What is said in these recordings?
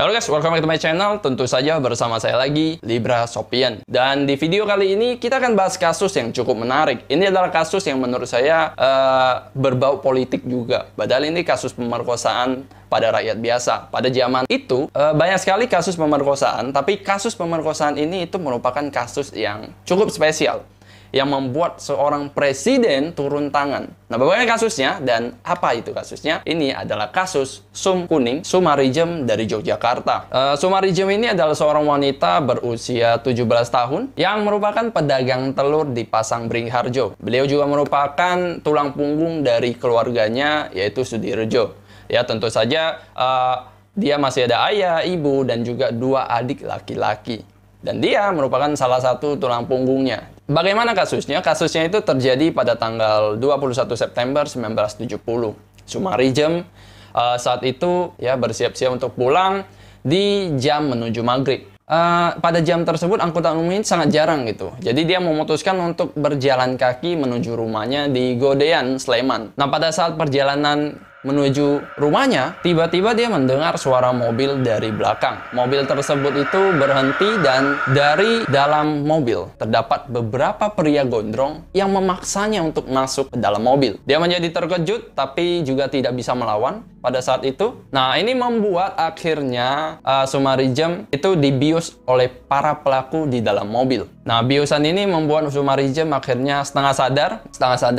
Halo guys, welcome back to my channel. Tentu saja bersama saya lagi, Libra Sopian. Dan di video kali ini kita akan bahas kasus yang cukup menarik. Ini adalah kasus yang menurut saya berbau politik juga. Padahal ini kasus pemerkosaan pada rakyat biasa. Pada zaman itu, banyak sekali kasus pemerkosaan. Tapi kasus pemerkosaan ini itu merupakan kasus yang cukup spesial, yang membuat seorang presiden turun tangan. Nah, bagaimana kasusnya dan apa itu kasusnya? Ini adalah kasus Sum Kuning, Sumarijem dari Yogyakarta. Sumarijem ini adalah seorang wanita berusia 17 tahun yang merupakan pedagang telur di Pasang Beringharjo. Beliau juga merupakan tulang punggung dari keluarganya, yaitu Sudirejo. Ya, tentu saja dia masih ada ayah, ibu, dan juga dua adik laki-laki. Dan dia merupakan salah satu tulang punggungnya. Bagaimana kasusnya? Kasusnya itu terjadi pada tanggal 21 September 1970. Sumarijem saat itu ya bersiap-siap untuk pulang di jam menuju maghrib. Pada jam tersebut angkutan umum ini sangat jarang gitu. Jadi dia memutuskan untuk berjalan kaki menuju rumahnya di Godean, Sleman. Nah, pada saat perjalanan menuju rumahnya, tiba-tiba dia mendengar suara mobil dari belakang. Mobil tersebut itu berhenti dan dari dalam mobil terdapat beberapa pria gondrong yang memaksanya untuk masuk ke dalam mobil. Dia menjadi terkejut tapi juga tidak bisa melawan pada saat itu. Nah, ini membuat akhirnya Sumarijem itu dibius oleh para pelaku di dalam mobil. Nah, biusan ini membuat Sumarijem akhirnya setengah sadar.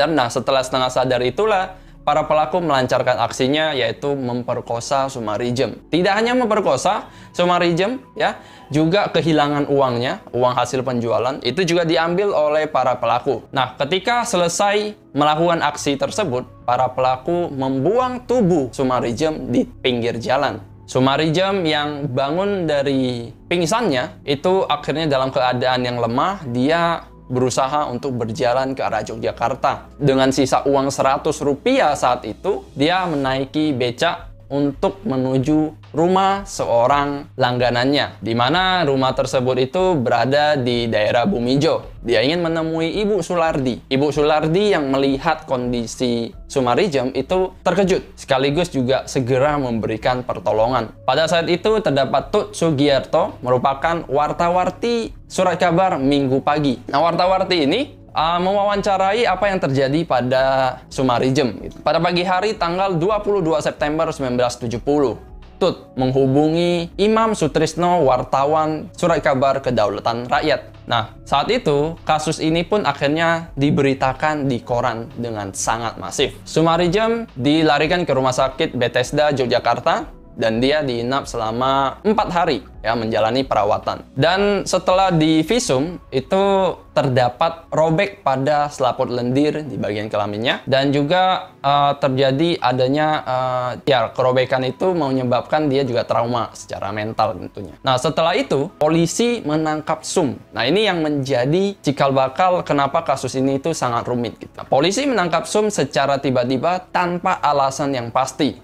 Nah, setelah setengah sadar itulah para pelaku melancarkan aksinya, yaitu memperkosa Sumarijem. Tidak hanya memperkosa Sumarijem, ya, juga kehilangan uangnya, uang hasil penjualan, itu juga diambil oleh para pelaku. Nah, ketika selesai melakukan aksi tersebut, para pelaku membuang tubuh Sumarijem di pinggir jalan. Sumarijem yang bangun dari pingsannya, itu akhirnya dalam keadaan yang lemah, dia berusaha untuk berjalan ke arah Yogyakarta. Dengan sisa uang Rp100 saat itu, dia menaiki becak untuk menuju rumah seorang langganannya, di mana rumah tersebut itu berada di daerah Bumijo. Dia ingin menemui Ibu Sulardi. Ibu Sulardi yang melihat kondisi Sumarijem itu terkejut, sekaligus juga segera memberikan pertolongan. Pada saat itu terdapat Tut Sugiyarto, merupakan warta-warti surat kabar Minggu pagi. Nah, warta-warti ini mewawancarai apa yang terjadi pada Sumarijem. Pada pagi hari tanggal 22 September 1970, Tut menghubungi Imam Sutrisno, wartawan surat kabar Kedaulatan Rakyat. Nah, saat itu kasus ini pun akhirnya diberitakan di koran dengan sangat masif. Sumarijem dilarikan ke Rumah Sakit Bethesda Yogyakarta dan dia diinap selama 4 hari ya, menjalani perawatan. Dan setelah divisum itu terdapat robek pada selaput lendir di bagian kelaminnya, dan juga terjadi adanya kerobekan itu menyebabkan dia juga trauma secara mental tentunya. Nah, setelah itu polisi menangkap Sum. Nah, ini yang menjadi cikal bakal kenapa kasus ini itu sangat rumit gitu. Nah, polisi menangkap Sum secara tiba-tiba tanpa alasan yang pasti,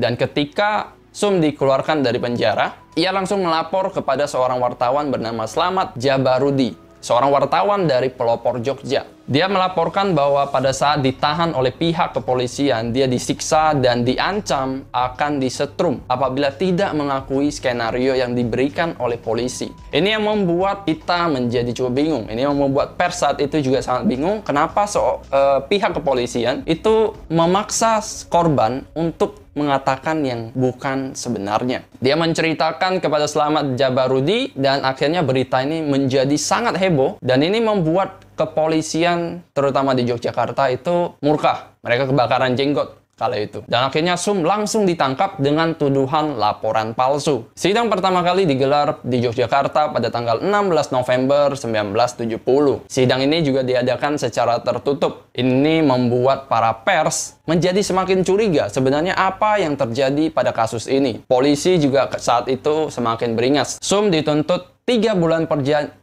dan ketika Sum dikeluarkan dari penjara, ia langsung melapor kepada seorang wartawan bernama Slamet Jabarudi, seorang wartawan dari pelopor Jogja. Dia melaporkan bahwa pada saat ditahan oleh pihak kepolisian, dia disiksa dan diancam akan disetrum apabila tidak mengakui skenario yang diberikan oleh polisi. Ini yang membuat kita menjadi cukup bingung. Ini yang membuat pers saat itu juga sangat bingung kenapa pihak kepolisian itu memaksa korban untuk mengatakan yang bukan sebenarnya. Dia menceritakan kepada Slamet Jabarudi dan akhirnya berita ini menjadi sangat heboh, dan ini membuat kepolisian terutama di Yogyakarta itu murka. Mereka kebakaran jenggot kala itu. Dan akhirnya Sum langsung ditangkap dengan tuduhan laporan palsu. Sidang pertama kali digelar di Yogyakarta pada tanggal 16 November 1970. Sidang ini juga diadakan secara tertutup. Ini membuat para pers menjadi semakin curiga sebenarnya apa yang terjadi pada kasus ini. Polisi juga saat itu semakin beringas. Sum dituntut 3 bulan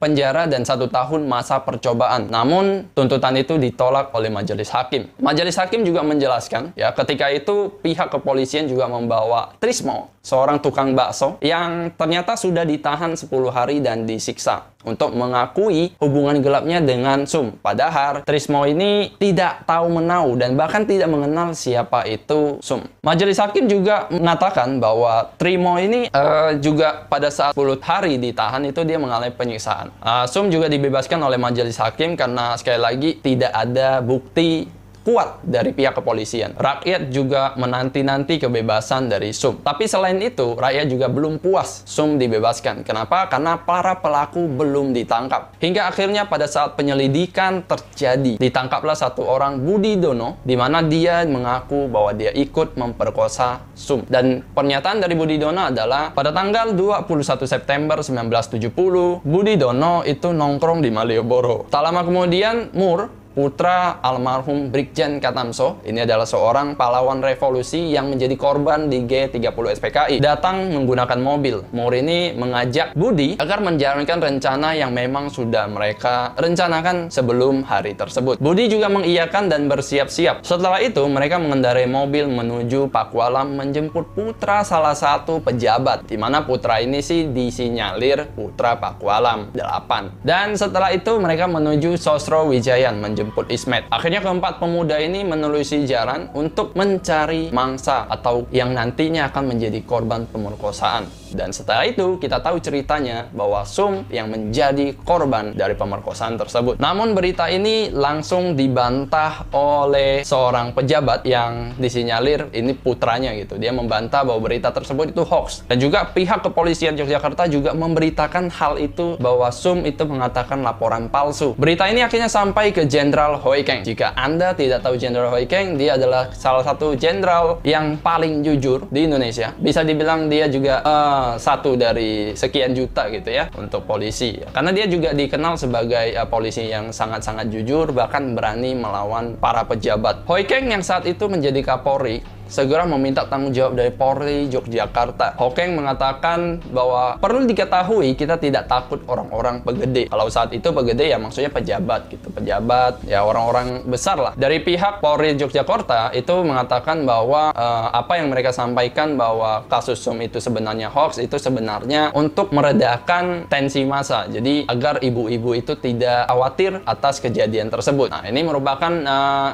penjara dan 1 tahun masa percobaan. Namun, tuntutan itu ditolak oleh majelis hakim. Majelis hakim juga menjelaskan, ya, ketika itu pihak kepolisian juga membawa Trismo, seorang tukang bakso, yang ternyata sudah ditahan 10 hari dan disiksa untuk mengakui hubungan gelapnya dengan Sum. Padahal Trismo ini tidak tahu menau dan bahkan tidak mengenal siapa itu Sum. Majelis hakim juga mengatakan bahwa Trimo ini juga pada saat 10 hari ditahan itu dia mengalami penyiksaan. Sum juga dibebaskan oleh majelis hakim karena sekali lagi tidak ada bukti kuat dari pihak kepolisian. Rakyat juga menanti-nanti kebebasan dari Sum. Tapi selain itu, rakyat juga belum puas Sum dibebaskan. Kenapa? Karena para pelaku belum ditangkap. Hingga akhirnya pada saat penyelidikan terjadi, ditangkaplah satu orang, Budi Dono, di mana dia mengaku bahwa dia ikut memperkosa Sum. Dan pernyataan dari Budi Dono adalah pada tanggal 21 September 1970, Budi Dono itu nongkrong di Malioboro. Tak lama kemudian, Mur, putra almarhum Brigjen Katamso, ini adalah seorang pahlawan revolusi yang menjadi korban di G30 SPKI, datang menggunakan mobil. Mur ini mengajak Budi agar menjalankan rencana yang memang sudah mereka rencanakan sebelum hari tersebut. Budi juga mengiyakan dan bersiap-siap. Setelah itu, mereka mengendarai mobil menuju Pakualam menjemput putra salah satu pejabat, di mana putra ini sih disinyalir putra Pakualam 8. Dan setelah itu, mereka menuju Sosro Wijayan menjemput Ismet. Akhirnya keempat pemuda ini menelusuri jalan untuk mencari mangsa atau yang nantinya akan menjadi korban pemerkosaan. Dan setelah itu kita tahu ceritanya bahwa Sum yang menjadi korban dari pemerkosaan tersebut. Namun berita ini langsung dibantah oleh seorang pejabat yang disinyalir ini putranya gitu. Dia membantah bahwa berita tersebut itu hoax. Dan juga pihak kepolisian Yogyakarta juga memberitakan hal itu bahwa Sum itu mengatakan laporan palsu. Berita ini akhirnya sampai ke Jenderal Hoi Keng. Jika Anda tidak tahu Jenderal Hoi Keng, dia adalah salah satu jenderal yang paling jujur di Indonesia. Bisa dibilang dia juga satu dari sekian juta gitu ya untuk polisi. Karena dia juga dikenal sebagai polisi yang sangat-sangat jujur, bahkan berani melawan para pejabat. Hoi Keng yang saat itu menjadi Kapolri segera meminta tanggung jawab dari Polri Yogyakarta. Hoi Keng mengatakan bahwa perlu diketahui kita tidak takut orang-orang pegede. Kalau saat itu pegede ya maksudnya pejabat gitu. Pejabat ya orang-orang besar lah. Dari pihak Polri Yogyakarta itu mengatakan bahwa apa yang mereka sampaikan bahwa kasus Sum itu sebenarnya hoax, itu sebenarnya untuk meredakan tensi massa. Jadi agar ibu-ibu itu tidak khawatir atas kejadian tersebut. Nah, ini merupakan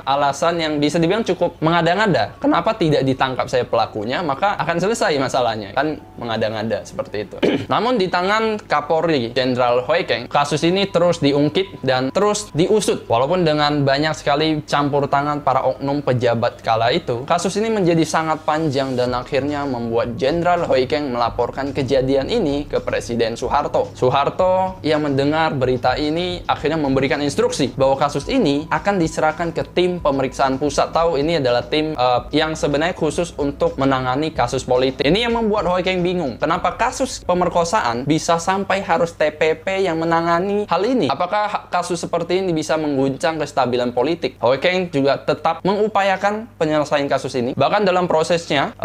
alasan yang bisa dibilang cukup mengada-ngada. Kenapa tidak ditangkap saya pelakunya, maka akan selesai masalahnya. Kan mengada-ngada seperti itu. Namun di tangan Kapolri Jenderal Hoi Keng, kasus ini terus diungkit dan terus diusut. Walaupun dengan banyak sekali campur tangan para oknum pejabat kala itu, kasus ini menjadi sangat panjang dan akhirnya membuat Jenderal Hoi Keng melaporkan kejadian ini ke Presiden Soeharto. Soeharto yang mendengar berita ini akhirnya memberikan instruksi bahwa kasus ini akan diserahkan ke tim pemeriksaan pusat. Tahu ini adalah tim yang sebenarnya khusus untuk menangani kasus politik. Ini yang membuat Hoi Keng bingung. Kenapa kasus pemerkosaan bisa sampai harus TPP yang menangani hal ini? Apakah kasus seperti ini bisa mengguncang kestabilan politik? Hoi Keng juga tetap mengupayakan penyelesaian kasus ini. Bahkan dalam prosesnya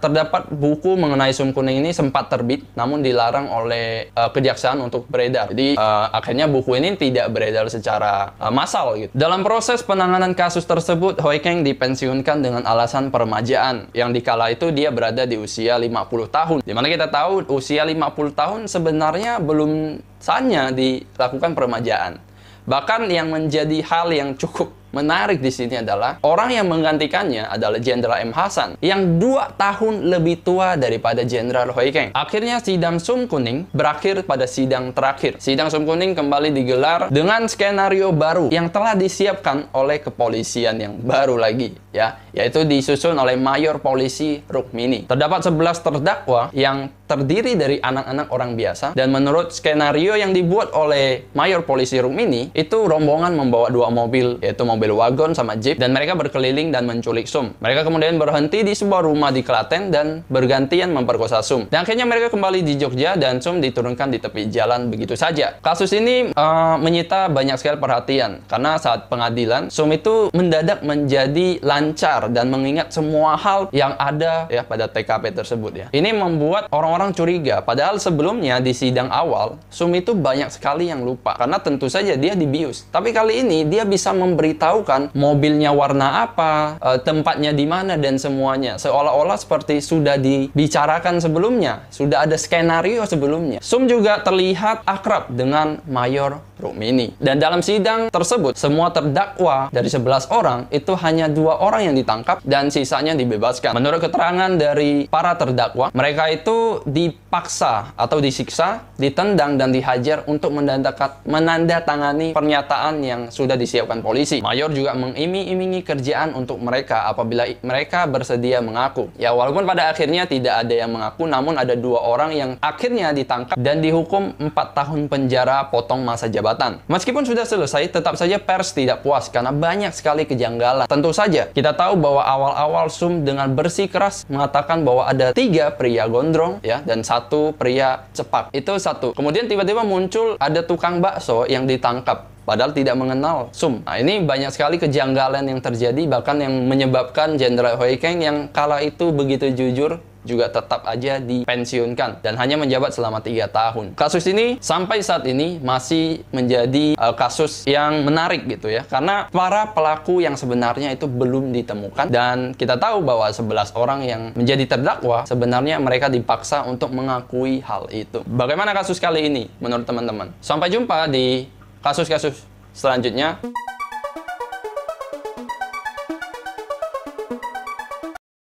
terdapat buku mengenai Sum Kuning ini sempat terbit, namun dilarang oleh kejaksaan untuk beredar. Jadi akhirnya buku ini tidak beredar secara massal gitu. Dalam proses penanganan kasus tersebut, Hoi Keng dipensiunkan dengan alasan permajaan, yang dikala itu dia berada di usia 50 tahun. Dimana kita tahu usia 50 tahun sebenarnya belum saatnya dilakukan permajaan. Bahkan yang menjadi hal yang cukup menarik di sini adalah orang yang menggantikannya adalah Jenderal M. Hasan yang 2 tahun lebih tua daripada Jenderal Hoi Keng. Akhirnya sidang Sum Kuning berakhir pada sidang terakhir. Sidang Sum Kuning kembali digelar dengan skenario baru yang telah disiapkan oleh kepolisian yang baru lagi, ya, yaitu disusun oleh Mayor Polisi Rukmini. Terdapat 11 terdakwa yang terdiri dari anak-anak orang biasa, dan menurut skenario yang dibuat oleh Mayor Polisi Rukmini, itu rombongan membawa 2 mobil, yaitu mobil wagon sama jeep, dan mereka berkeliling dan menculik Sum. Mereka kemudian berhenti di sebuah rumah di Klaten dan bergantian memperkosa Sum. Dan akhirnya mereka kembali di Jogja dan Sum diturunkan di tepi jalan begitu saja. Kasus ini menyita banyak sekali perhatian karena saat pengadilan Sum itu mendadak menjadi lancar dan mengingat semua hal yang ada ya pada TKP tersebut ya. Ini membuat orang-orang orang curiga. Padahal sebelumnya di sidang awal, Sum itu banyak sekali yang lupa. Karena tentu saja dia dibius. Tapi kali ini dia bisa memberitahukan mobilnya warna apa, tempatnya di mana, dan semuanya. Seolah-olah seperti sudah dibicarakan sebelumnya. Sudah ada skenario sebelumnya. Sum juga terlihat akrab dengan Mayor Rukmini. Dan dalam sidang tersebut, semua terdakwa dari 11 orang, itu hanya 2 orang yang ditangkap dan sisanya dibebaskan. Menurut keterangan dari para terdakwa, mereka itu dipaksa atau disiksa, ditendang dan dihajar untuk menandatangani pernyataan yang sudah disiapkan polisi. Mayor juga mengiming-imingi kerjaan untuk mereka apabila mereka bersedia mengaku. Ya, walaupun pada akhirnya tidak ada yang mengaku, namun ada 2 orang yang akhirnya ditangkap dan dihukum 4 tahun penjara potong masa jabatan. Meskipun sudah selesai, tetap saja pers tidak puas karena banyak sekali kejanggalan. Tentu saja, kita tahu bahwa awal-awal Sum dengan bersikeras mengatakan bahwa ada 3 pria gondrong ya dan 1 pria cepak. Itu satu. Kemudian tiba-tiba muncul ada tukang bakso yang ditangkap. Padahal tidak mengenal Sum. Nah, ini banyak sekali kejanggalan yang terjadi, bahkan yang menyebabkan Jenderal Hui Keng yang kala itu begitu jujur juga tetap aja dipensiunkan dan hanya menjabat selama 3 tahun. Kasus ini sampai saat ini masih menjadi kasus yang menarik gitu ya, karena para pelaku yang sebenarnya itu belum ditemukan dan kita tahu bahwa 11 orang yang menjadi terdakwa sebenarnya mereka dipaksa untuk mengakui hal itu. Bagaimana kasus kali ini menurut teman-teman? Sampai jumpa di kasus-kasus selanjutnya.